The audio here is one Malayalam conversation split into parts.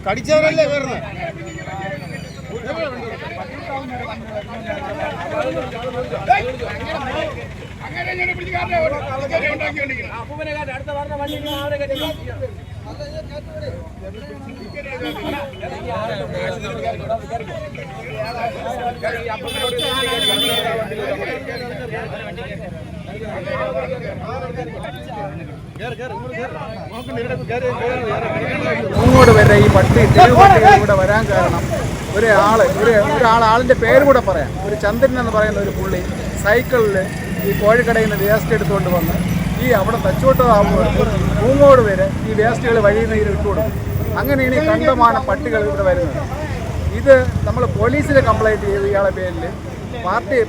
കടിച്ചവരല്ലേ വരുന്നത്. മൂങ്ങോട് വരെ ഈ പട്ടി തെരുവ് പട്ടികൾ കൂടെ വരാൻ കാരണം ഒരാളിൻ്റെ പേര് കൂടെ പറയാം. ഒരു ചന്ദ്രൻ എന്ന് പറയുന്ന ഒരു പുള്ളി സൈക്കിളിൽ ഈ കോഴിക്കടയിൽ നിന്ന് വേസ്റ്റ് എടുത്തുകൊണ്ട് വന്ന് ഈ അവിടെ തച്ചോട്ടതാകുമ്പോൾ മൂങ്ങോട് വരെ ഈ വേസ്റ്റുകൾ വഴിയിൽ നിന്ന് ഇട്ടുകൊടുക്കും. അങ്ങനെയാണ് ഈ കണ്ടമാനം പട്ടികൾ ഇവിടെ വരുന്നത്. ഇത് നമ്മൾ പോലീസിൽ കംപ്ലൈൻറ്റ് ചെയ്ത് ഇയാളെ പേരിൽ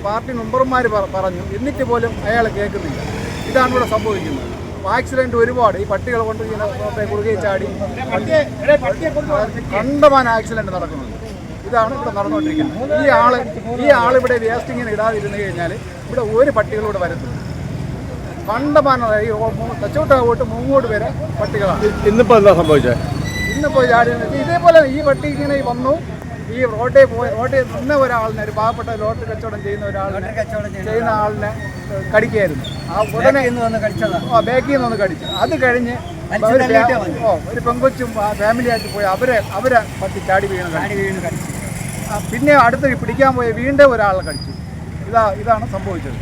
പാർട്ടി മെമ്പർമാർ പറഞ്ഞു, എന്നിട്ട് പോലും അയാൾ കേൾക്കുന്നില്ല. ഇതാണ് ഇവിടെ സംഭവിക്കുന്നത്. ആക്സിഡൻറ്റ് ഒരുപാട് ഈ പട്ടികൾ കൊണ്ട് ഇങ്ങനെ കുറുകെ ചാടി കണ്ടമാനം ആക്സിഡൻറ്റ് നടക്കുന്നുണ്ട്. ഇതാണ് ഇവിടെ നടന്നുകൊണ്ടിരിക്കുന്നത്. ഈ ആളിവിടെ വേസ്റ്റ് ഇങ്ങനെ ഇടാതിരുന്നു കഴിഞ്ഞാൽ ഇവിടെ ഒരു പട്ടികളൂടെ വരുത്തുന്നു. കണ്ടമാനം ഈ തച്ചോട്ടാവോട്ട് മൂങ്ങോട് വരെ പട്ടികളാണ്. ഇന്നിപ്പോൾ എന്താ സംഭവിച്ചത്? ഇന്നിപ്പോൾ ചാടി ഇതേപോലെ ഈ പട്ടി ഇങ്ങനെ വന്നു. ഈ റോഡിൽ നിന്ന ഒരാളിനെ, ഒരു പാവപ്പെട്ട ലോട്ടറി കച്ചവടം ചെയ്യുന്ന ആളിനെ കടിക്കായിരുന്നു. ആ ഉടനെ ബാക്കിൽ നിന്ന് വന്ന് കടിച്ചു. അത് കഴിഞ്ഞ് ഒരു പെങ്കൊച്ചും ഫാമിലിയായിട്ട് പോയി അവരെ പട്ടി ചാടി വീണ് കടിച്ചു. പിന്നെ അടുത്ത് പിടിക്കാൻ പോയി വീണ്ടും ഒരാളെ കടിച്ചു. ഇതാണ് സംഭവിച്ചത്.